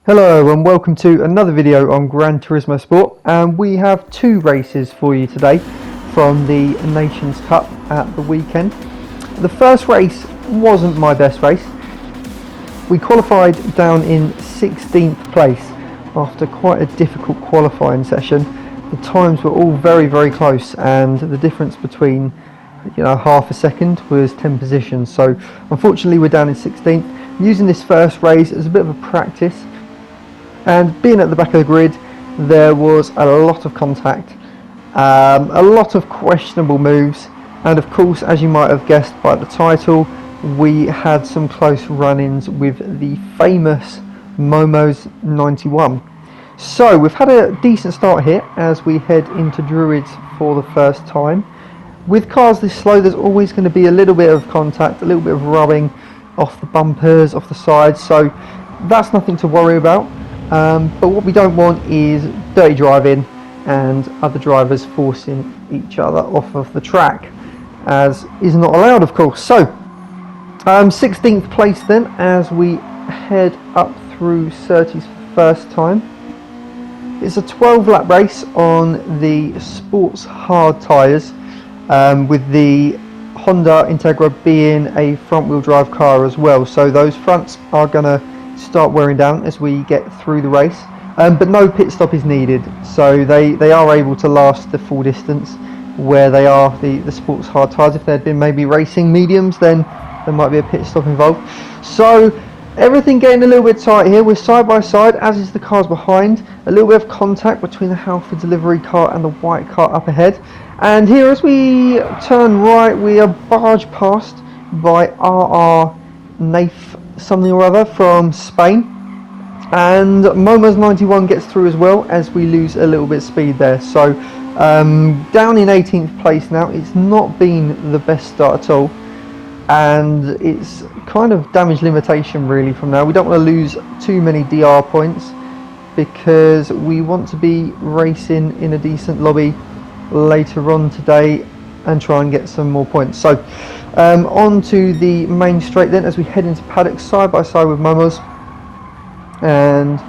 Hello and welcome to another video on Gran Turismo Sport, and we have two races for you today from the Nations Cup at the weekend. The first race wasn't my best race. We qualified down in 16th place after quite a difficult qualifying session. The times were all very close, and the difference between half a second was 10 positions. So unfortunately we're down in 16th. I'm using this first race as a bit of a practice. And being at the back of the grid, there was a lot of contact, a lot of questionable moves, and of course, as you might have guessed by the title, we had some close run-ins with the famous Momoz 91. So we've had a decent start here as we head into Druids for the first time. With cars this slow, there's always going to be a little bit of contact, a little bit of rubbing off the bumpers, off the sides, so that's nothing to worry about. But what we don't want is dirty driving and other drivers forcing each other off of the track, as is not allowed, of course. So 16th place then as we head up through Surtees for the first time. It's a 12 lap race on the sports hard tyres, with the Honda Integra being a front wheel drive car as well, so those fronts are going to start wearing down as we get through the race, but no pit stop is needed, so they are able to last the full distance where they are the sports hard tyres. If they'd been maybe racing mediums, then there might be a pit stop involved. So everything getting a little bit tight here. We're side by side, as is the cars behind. A little bit of contact between the Halford delivery car and the white car up ahead, and here as we turn right we are barged past by RR Naif something or other from Spain, and Momoz 91 gets through as well as we lose a little bit of speed there. So down in 18th place now. It's not been the best start at all, and it's kind of damage limitation really from now. We don't want to lose too many DR points because we want to be racing in a decent lobby later on today and try and get some more points. So on to the main straight then as we head into paddock side by side with Momoz, and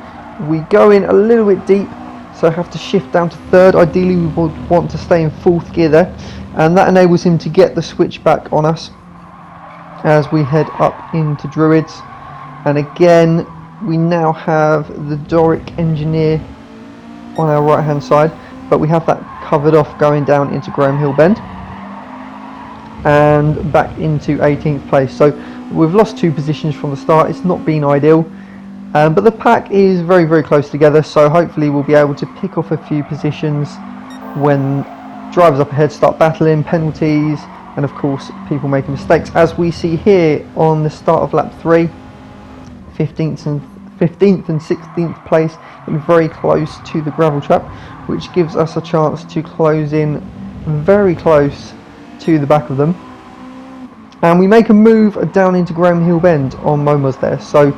we go in a little bit deep, so I have to shift down to third. Ideally we would want to stay in fourth gear there, and that enables him to get the switch back on us as we head up into Druids. And again we now have the Doric Engineer on our right hand side, but we have that covered off going down into Graham Hill Bend and back into 18th place. So we've lost 2 positions from the start. It's not been ideal, but the pack is very close together, so hopefully we'll be able to pick off a few positions when drivers up ahead start battling penalties and of course people making mistakes, as we see here on the start of lap 3. 15th and 16th place, very close to the gravel trap, which gives us a chance to close in very close to the back of them, and we make a move down into Graham Hill Bend on Momoz there. So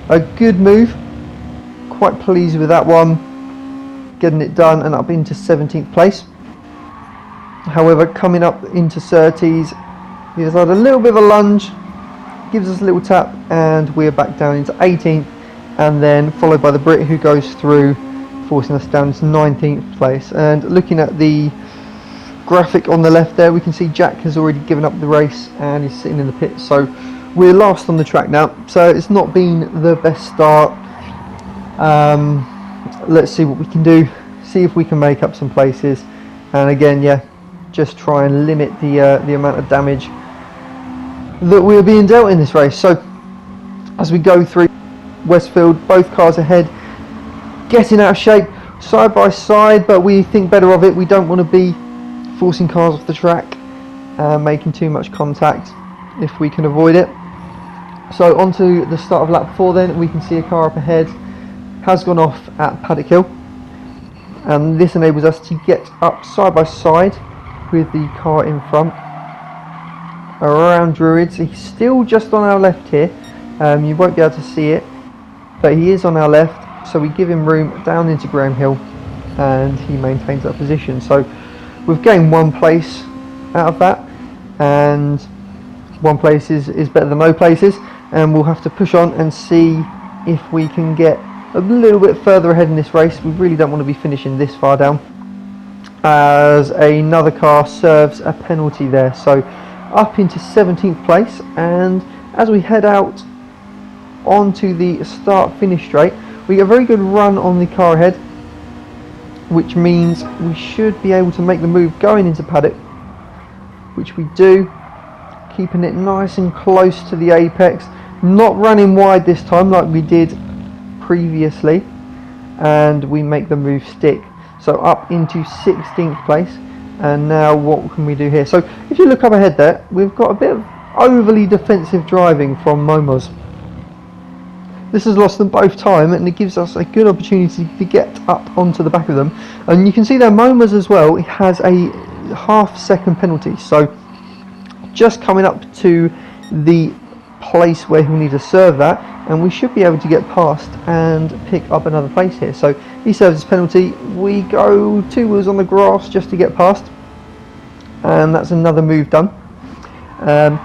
a good move, quite pleased with that one, getting it done and up into 17th place. However, coming up into Surtees, he's had a little bit of a lunge, gives us a little tap, and we're back down into 18th, and then followed by the Brit who goes through, forcing us down into 19th place. And looking at the graphic on the left there, we can see Jack has already given up the race and is sitting in the pit, so we're last on the track now. So it's not been the best start. Let's see what we can do, see if we can make up some places, and again just try and limit the amount of damage that we're being dealt in this race. So as we go through Westfield, both cars ahead, getting out of shape side by side, but we think better of it. We don't want to be forcing cars off the track, making too much contact if we can avoid it. So on to the start of lap 4 then, we can see a car up ahead has gone off at Paddock Hill, and this enables us to get up side by side with the car in front around Druids. He's still just on our left here, you won't be able to see it, but he is on our left, so we give him room down into Graham Hill and he maintains that position. So we've gained 1 place out of that, and 1 place is better than no places, and we'll have to push on and see if we can get a little bit further ahead in this race. We really don't want to be finishing this far down, as another car serves a penalty there. So up into 17th place, and as we head out onto the start finish straight, we get a very good run on the car ahead, which means we should be able to make the move going into paddock, which we do, keeping it nice and close to the apex, not running wide this time like we did previously, and we make the move stick. So up into 16th place, and now what can we do here? So if you look up ahead there, we've got a bit of overly defensive driving from Momoz. This has lost them both time, and it gives us a good opportunity to get up onto the back of them. And you can see there Momoz as well has a half-second penalty, so just coming up to the place where he'll need to serve that, and we should be able to get past and pick up another place here. So he serves his penalty, we go 2 wheels on the grass just to get past, and that's another move done.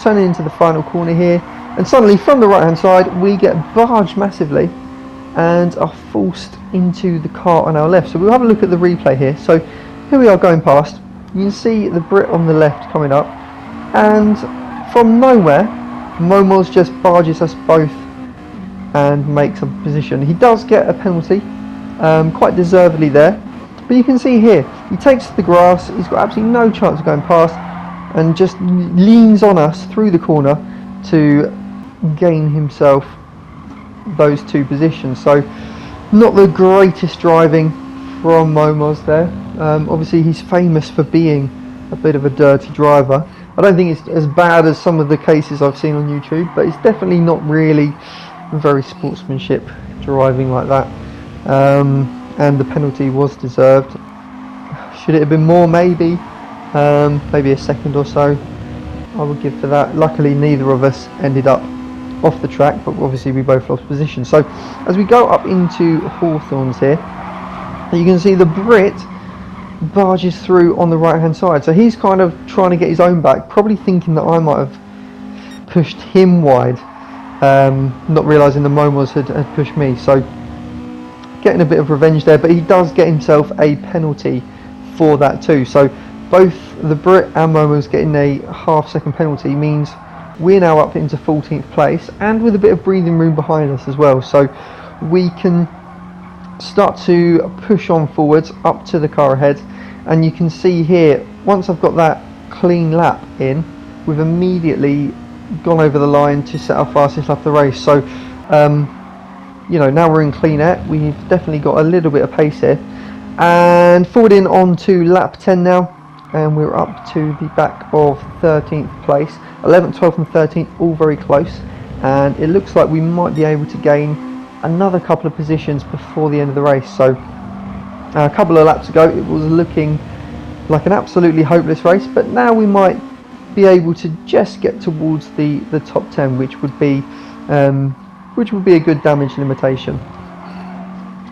Turning into the final corner here, and suddenly from the right hand side we get barged massively and are forced into the car on our left. So we'll have a look at the replay here. So here we are going past, you can see the Brit on the left coming up, and from nowhere Momoz just barges us both and makes a position. He does get a penalty, quite deservedly there, but you can see here he takes to the grass, he's got absolutely no chance of going past, and just leans on us through the corner to gain himself those 2 positions. So not the greatest driving from Momoz there. Obviously he's famous for being a bit of a dirty driver. I don't think it's as bad as some of the cases I've seen on YouTube, but it's definitely not really very sportsmanship driving like that. And the penalty was deserved. Should it have been more? Maybe a second or so I would give for that. Luckily neither of us ended up off the track, but obviously we both lost position. So as we go up into Hawthorns here, you can see the Brit barges through on the right hand side, so he's kind of trying to get his own back, probably thinking that I might have pushed him wide, not realising the Momoz had pushed me. So getting a bit of revenge there, but he does get himself a penalty for that too. So both the Brit and Momoz getting a half-second penalty means we're now up into 14th place, and with a bit of breathing room behind us as well, so we can start to push on forwards up to the car ahead. And you can see here, once I've got that clean lap in, we've immediately gone over the line to set our fastest lap of the race. So you know, now we're in clean air, we've definitely got a little bit of pace here, and forwarding on to lap 10 now, and we're up to the back of 13th place. 11th, 12th and 13th all very close, and it looks like we might be able to gain another couple of positions before the end of the race. So a couple of laps ago it was looking like an absolutely hopeless race, but now we might be able to just get towards the top 10, which would be a good damage limitation.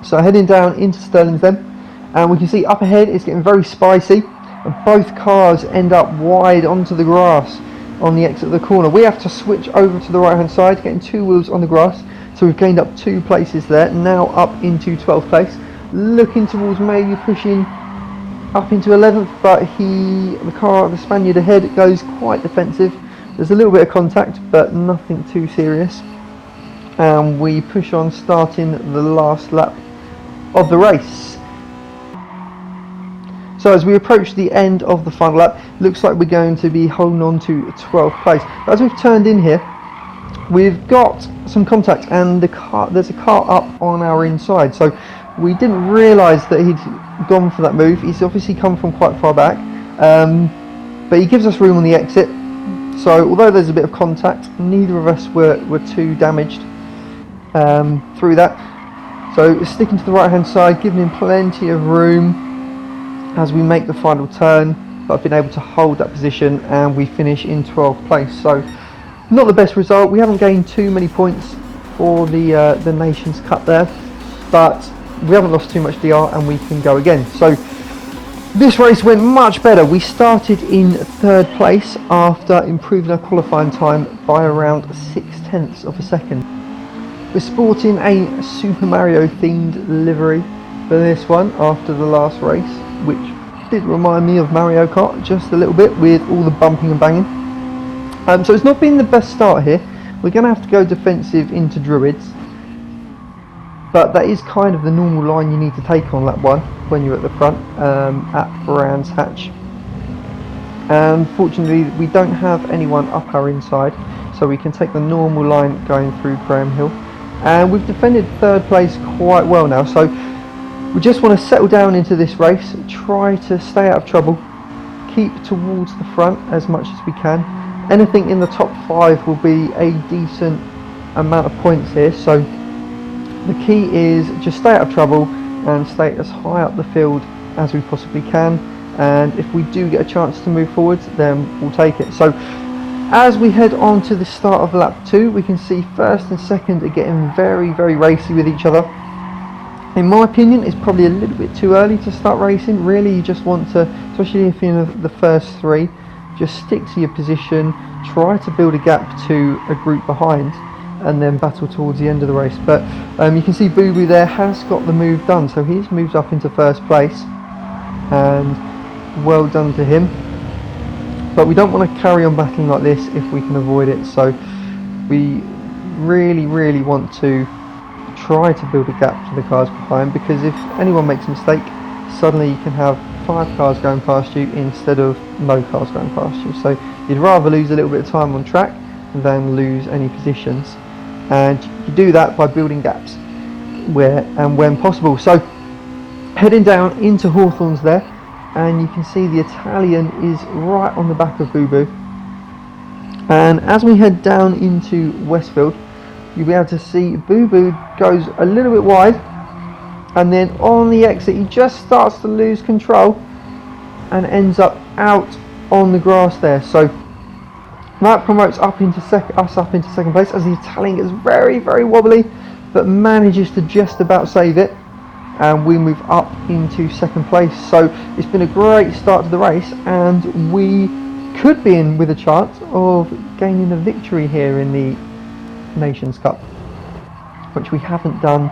So heading down into Stirling's then, and we can see up ahead it's getting very spicy, and both cars end up wide onto the grass on the exit of the corner. We have to switch over to the right hand side, getting 2 wheels on the grass, so we've gained up 2 places there, now up into 12th place, looking towards maybe pushing up into 11th, but the Spaniard ahead goes quite defensive. There's a little bit of contact, but nothing too serious, and we push on, starting the last lap of the race. So as we approach the end of the final lap, looks like we're going to be holding on to 12th place. As we've turned in here, we've got some contact, and there's a car up on our inside, so we didn't realise that he'd gone for that move. He's obviously come from quite far back, but he gives us room on the exit, so although there's a bit of contact, neither of us were too damaged through that. So sticking to the right hand side, giving him plenty of room as we make the final turn, but I've been able to hold that position, and we finish in 12th place. So not the best result. We haven't gained too many points for the Nations Cup there, but we haven't lost too much DR, and we can go again. So this race went much better. We started in 3rd place after improving our qualifying time by around 0.6 of a second. We're sporting a Super Mario themed livery for this one after the last race, which did remind me of Mario Kart just a little bit with all the bumping and banging. So it's not been the best start here. We're going to have to go defensive into Druids, but that is kind of the normal line you need to take on lap 1 when you're at the front at Brands Hatch. And fortunately we don't have anyone up our inside, so we can take the normal line going through Graham Hill. And we've defended 3rd place quite well now, so we just want to settle down into this race, try to stay out of trouble, keep towards the front as much as we can. Anything in the top 5 will be a decent amount of points here, so the key is just stay out of trouble and stay as high up the field as we possibly can, and if we do get a chance to move forwards, then we'll take it. So as we head on to the start of lap 2, we can see 1st and 2nd are getting very, very racy with each other. In my opinion, it's probably a little bit too early to start racing. Really, you just want to, especially if you're in the first 3, just stick to your position, try to build a gap to a group behind, and then battle towards the end of the race. But you can see Boo Boo there has got the move done, so he's moved up into 1st place, and well done to him. But we don't want to carry on battling like this if we can avoid it, so we really, really want to try to build a gap to the cars behind, because if anyone makes a mistake, suddenly you can have 5 cars going past you instead of no cars going past you. So you'd rather lose a little bit of time on track than lose any positions, and you do that by building gaps where and when possible. So heading down into Hawthorns there, and you can see the Italian is right on the back of Boo Boo. And as we head down into Westfield, you'll be able to see Boo Boo goes a little bit wide, and then on the exit he just starts to lose control and ends up out on the grass there. So that promotes us up into 2nd place, as the Italian is very, very wobbly but manages to just about save it, and we move up into 2nd place. So it's been a great start to the race, and we could be in with a chance of gaining a victory here in the Nations Cup, which we haven't done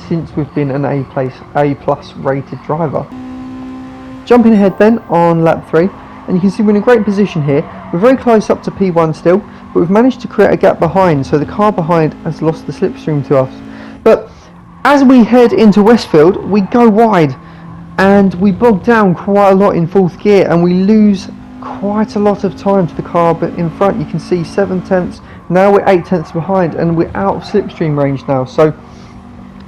since we've been an A+ rated driver. Jumping ahead then on lap 3, and you can see we're in a great position here. We're very close up to P1 still, but we've managed to create a gap behind, so the car behind has lost the slipstream to us. But as we head into Westfield, we go wide and we bog down quite a lot in 4th gear, and we lose quite a lot of time to the car but in front. You can see 7 tenths, now we're 8 tenths behind, and we're out of slipstream range now. So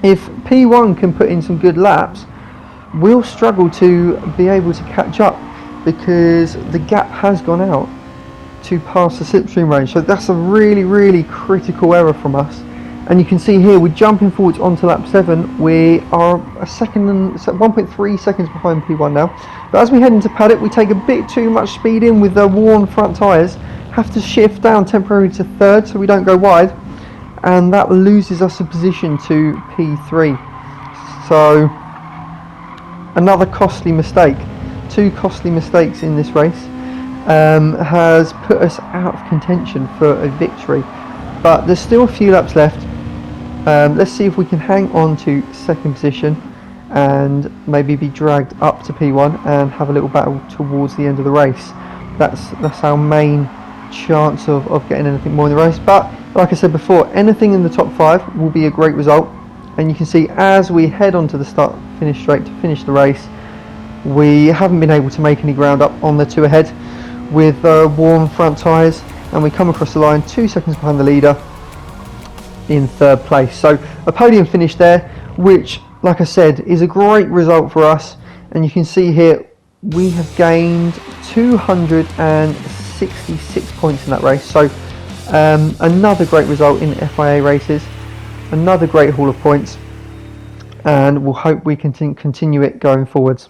if P1 can put in some good laps, we'll struggle to be able to catch up, because the gap has gone out to pass the slipstream range. So that's a really, really critical error from us. And you can see here we're jumping forwards onto lap 7. We are 1.3 seconds behind P1 now. But as we head into paddock, we take a bit too much speed in with the worn front tyres. Have to shift down temporarily to 3rd so we don't go wide, and that loses us a position to P3. So another costly mistake. 2 costly mistakes in this race has put us out of contention for a victory. But there's still a few laps left. Let's see if we can hang on to 2nd position and maybe be dragged up to P1 and have a little battle towards the end of the race. That's our main chance of getting anything more in the race. But like I said before, anything in the top 5 will be a great result. And you can see as we head on to the start finish straight to finish the race, we haven't been able to make any ground up on the 2 ahead with worn front tyres, and we come across the line 2 seconds behind the leader in 3rd place. So a podium finish there, which like I said is a great result for us. And you can see here we have gained 266 points in that race. So another great result in FIA races, another great haul of points, and we'll hope we can continue it going forwards.